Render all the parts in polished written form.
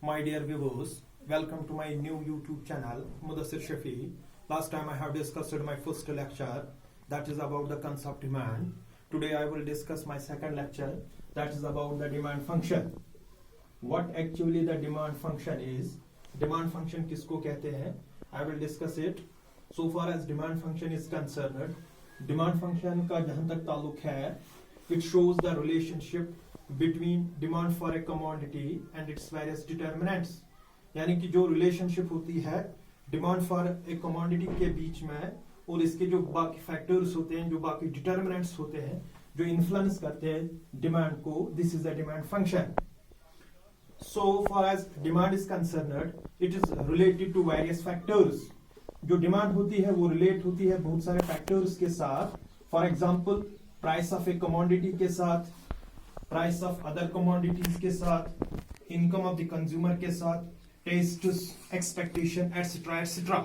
My dear viewers, welcome to my new YouTube channel, Mudassir Shafi. Last time I have discussed my first lecture, that is about the concept demand. Today I will discuss my second lecture, that is about the demand function. What actually the demand function is? Demand function किसको कहते हैं? I will discuss it. So far as demand function is concerned, demand function का जहाँ तक ताल्लुक है, it shows the relationship between demand for a commodity and its various determinants. यानी कि जो रिलेशनशिप होती है डिमांड फॉर ए कमोडिटी के बीच में और इसके जो बाकी फैक्टर्स होते हैं, जो बाकी डिटर्मिनेंट्स होते हैं, जो इन्फ्लुएंस करते हैं डिमांड को, this is the demand function. So far as demand is concerned, it is related to various factors. जो डिमांड होती है वो रिलेट होती है बहुत सारे फैक्टर्स के साथ. For example price of a commodity के साथ, प्राइस ऑफ अदर कमोडिटीज के साथ, इनकम ऑफ द कंज्यूमर के साथ, टेस्ट, एक्सपेक्टेशन एटसेट्रा एटसेट्रा.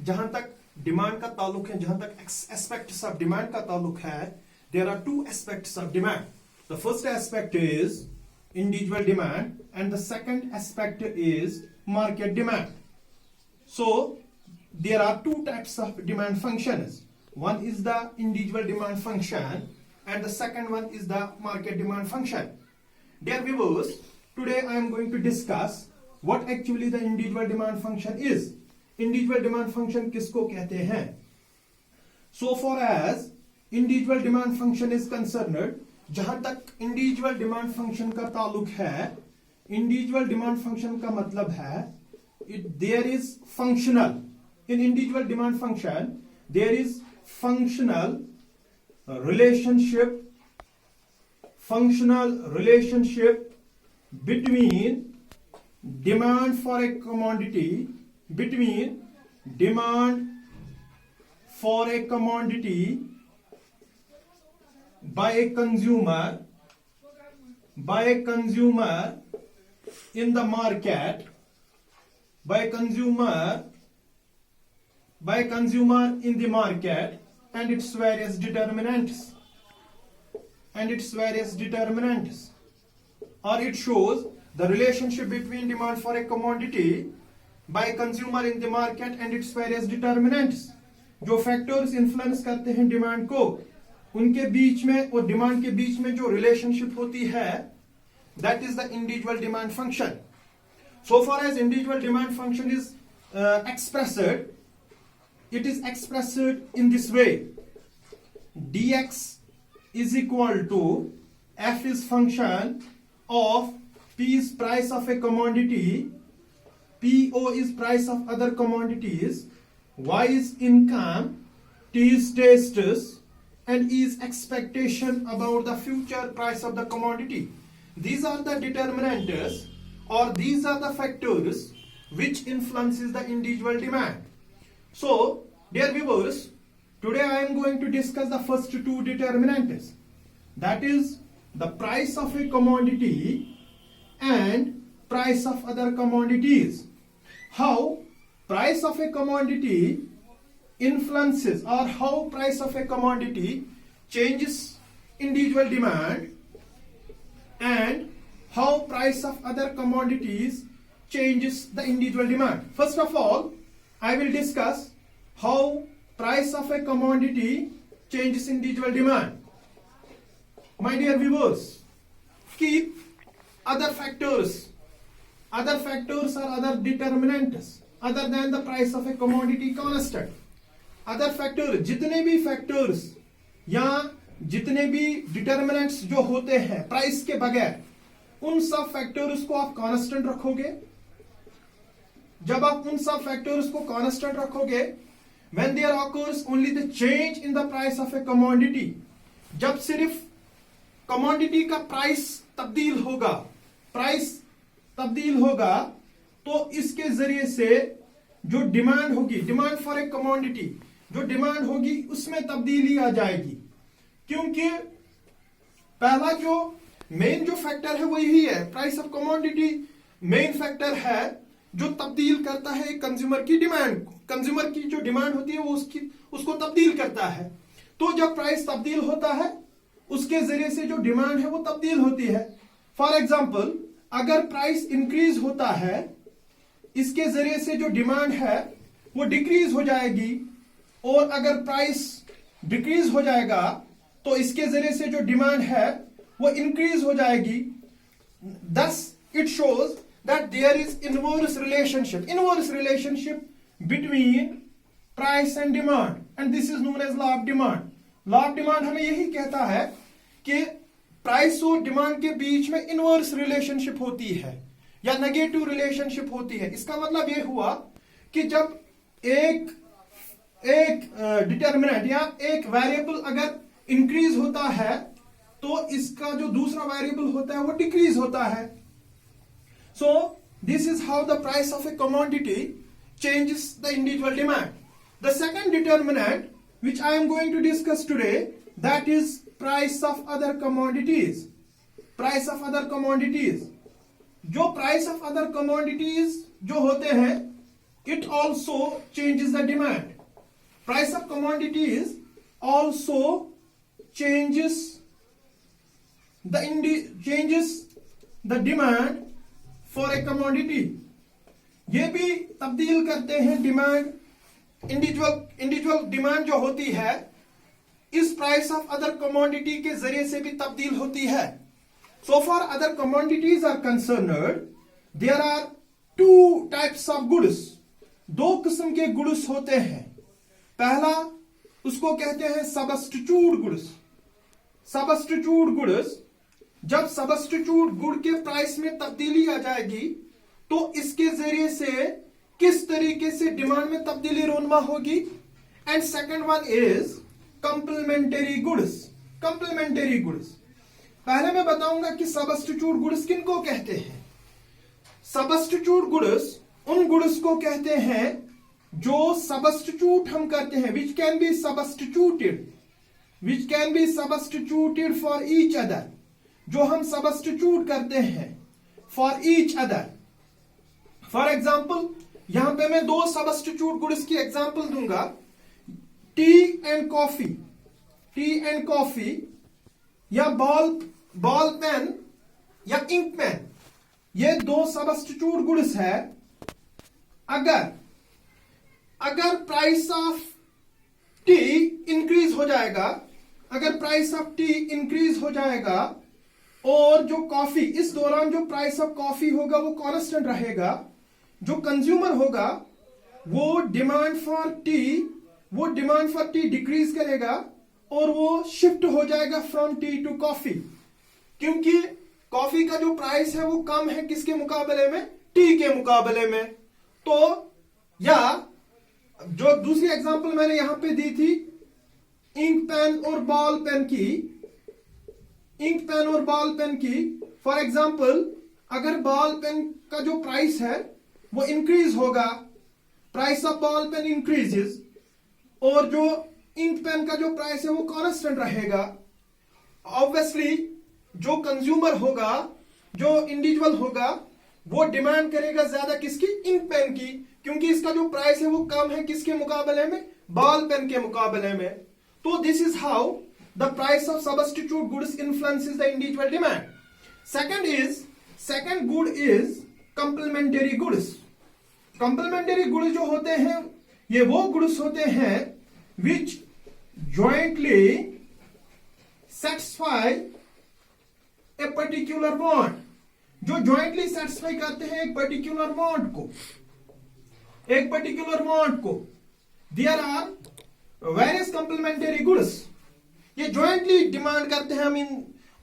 जहां तक डिमांड का ताल्लुक है, जहां तक एस्पेक्ट्स ऑफ डिमांड का ताल्लुक है, there are two aspects of demand. The first aspect is individual demand and the second aspect is market demand. So there are two types of demand functions. One is the individual demand function and the second one is the market demand function. Dear viewers, today I am going to discuss what actually the individual demand function is. Individual demand function किसको कहते हैं? So far as individual demand function is concerned, जहां तक individual demand function का ताल्लुक है, individual demand function का मतलब है there is functional. In individual demand function there is functional relationship between demand for a commodity, between demand for a commodity by a consumer in the market, by a consumer in the market and its various determinants, or it shows the relationship between demand for a commodity by a consumer in the market and its various determinants. जो factors influence करते हैं demand को, उनके बीच में और demand के बीच में जो रिलेशनशिप होती है, that is the individual demand function. So for as individual demand function is expressed, it is expressed in this way: dx is equal to f is function of p is price of a commodity, po is price of other commodities, y is income, t is tastes, and is expectation about the future price of the commodity. These are the determinants, or these are the factors which influences the individual demand. So, dear viewers, today I am going to discuss the first two determinants. That is the price of a commodity and price of other commodities. How price of a commodity influences, or how price of a commodity changes individual demand, and how price of other commodities changes the individual demand. First of all, I will discuss how price of a commodity changes individual demand. My dear viewers, keep other factors or other determinants other than the price of a commodity constant. Other factor, जितने भी factors या जितने भी determinants जो होते हैं price के बगैर, उन सब फैक्टर्स को आप कांस्टेंट रखोगे. जब आप उन सब फैक्टर्स को कांस्टेंट रखोगे, when there occurs only the change in the price of a commodity, जब सिर्फ कमोडिटी का प्राइस तब्दील होगा, तो इसके जरिए से जो डिमांड होगी, डिमांड फॉर ए कमोडिटी जो डिमांड होगी उसमें तब्दीली आ जाएगी. क्योंकि पहला जो मेन जो फैक्टर है वो यही है, price of commodity main factor है जो तब्दील करता है कंज्यूमर की डिमांड को. कंज्यूमर की जो डिमांड होती है वो उसको तब्दील करता है. तो जब प्राइस तब्दील होता है, उसके जरिए से जो डिमांड है वो तब्दील होती है. फॉर एग्जाम्पल, अगर प्राइस इंक्रीज होता है, इसके जरिए से जो डिमांड है वो डिक्रीज हो जाएगी, और अगर प्राइस डिक्रीज हो जाएगा तो इसके जरिए से जो डिमांड है वो इंक्रीज हो जाएगी. Thus it shows that there is inverse relationship between price and demand, and this is known as law of demand. Law of demand हमें यही कहता है कि प्राइस और डिमांड के बीच में इनवर्स रिलेशनशिप होती है या नेगेटिव रिलेशनशिप होती है. इसका मतलब यह हुआ कि जब एक डिटर्मिनेंट या एक वेरिएबल अगर इंक्रीज होता है तो इसका जो दूसरा वेरिएबल होता है वो डिक्रीज होता है. So this is how the price of a commodity changes the individual demand. The second determinant which I am going to discuss today, that is price of other commodities. Price of other commodities. जो price of other commodities जो होते हैं, it also changes the demand. Price of commodities also changes the demand for a commodity. ये भी तब्दील करते हैं demand. Individual demand जो होती है इस प्राइस ऑफ अदर कमोडिटी के जरिए से भी तब्दील होती है. So for other commodities are concerned, there are two types of goods. दो किस्म के गुड्स होते हैं. पहला उसको कहते हैं सबस्टिट्यूट गुड्स. सबस्टिट्यूट गुड्स, जब सबस्टिट्यूट गुड के प्राइस में तब्दीली आ जाएगी तो इसके जरिए से किस तरीके से डिमांड में तब्दीली रोनमा होगी. And second one is complimentary goods. Complimentary goods, पहले मैं बताऊंगा कि सबस्टिट्यूट गुड्स किनको कहते हैं. सबस्टिट्यूट गुड्स उन गुड्स को कहते हैं जो सबस्टिट्यूट हम करते हैं, which can be substituted for each other. जो हम सबस्टिट्यूट करते हैं for each other. For example यहां पे मैं दो सबस्टिट्यूट गुड्स की एग्जाम्पल दूंगा. टी एंड कॉफी या बॉल पेन या इंक पेन, ये दो सबस्टिट्यूट गुड्स है. अगर प्राइस ऑफ टी इंक्रीज हो जाएगा, और जो कॉफी, इस दौरान जो प्राइस ऑफ कॉफी होगा वो कांस्टेंट रहेगा, जो कंज्यूमर होगा वो डिमांड फॉर टी डिक्रीज करेगा और वो शिफ्ट हो जाएगा फ्रॉम टी टू कॉफी, क्योंकि कॉफी का जो प्राइस है वो कम है किसके मुकाबले में, टी के मुकाबले में. तो या जो दूसरी एग्जांपल मैंने यहां पे दी थी इंक पेन और बॉल पेन की, फॉर एग्जांपल अगर बॉल पेन का जो प्राइस है वो इंक्रीज होगा, price of ball pen increases, और जो इंक पेन का जो प्राइस है वो कांस्टेंट रहेगा. ऑब्वियसली जो कंज्यूमर होगा, जो इंडिविजुअल होगा, वो डिमांड करेगा ज्यादा किसकी, इंक पेन की, क्योंकि इसका जो प्राइस है वो कम है किसके मुकाबले में, बॉल पेन के मुकाबले में. तो this is how the price of substitute goods influences the individual demand. Second good is complementary goods. Complementary goods जो होते हैं ये वो goods होते हैं which jointly satisfy a particular want. जो jointly satisfy करते हैं एक particular want को. There are various complementary goods. ये ज्वाइंटली डिमांड करते हैं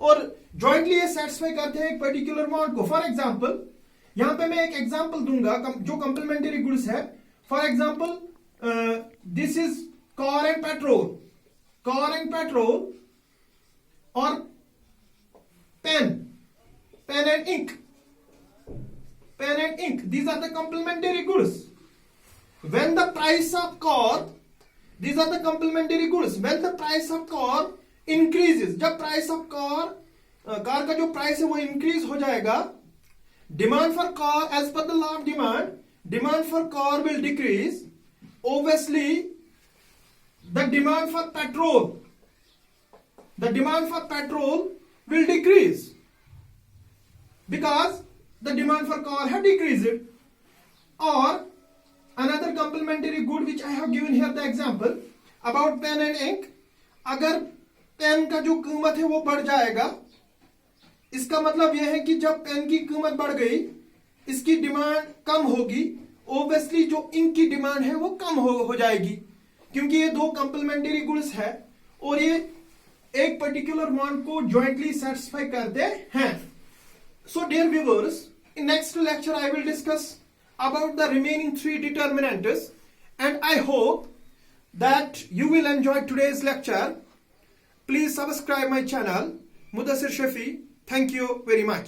और ज्वाइंटली ये सेटिस्फाई करते हैं एक पर्टिकुलर वांट को. फॉर एग्जांपल यहां पे मैं एक एग्जांपल दूंगा जो कंप्लीमेंटरी गुड्स है. For example this is car and petrol और pen and ink. These are the complementary goods. When the price of car, these are the complementary goods. When the price of car increases, जब price of car का जो price है वो increase हो जाएगा, demand for car as per the law of demand for car will decrease. obviously the demand for petrol will decrease, because the demand for car had decreased. Or another complementary good which I have given here the example about pen and ink. अगर pen का जो कीमत है वो बढ़ जाएगा, इसका मतलब यह है कि जब पेन की कीमत बढ़ गई, इसकी डिमांड कम होगी, ओब्वियसली जो इंक की डिमांड है वो कम हो जाएगी, क्योंकि ये दो कंप्लीमेंट्री गुड्स है और ये एक पर्टिकुलर वांट को जॉइंटली सेटिस्फाई करते हैं. So dear viewers, in next lecture I will discuss about the remaining three determinants, and I hope that you will enjoy today's lecture. Please subscribe my channel Mudassir Shafi. Thank you very much.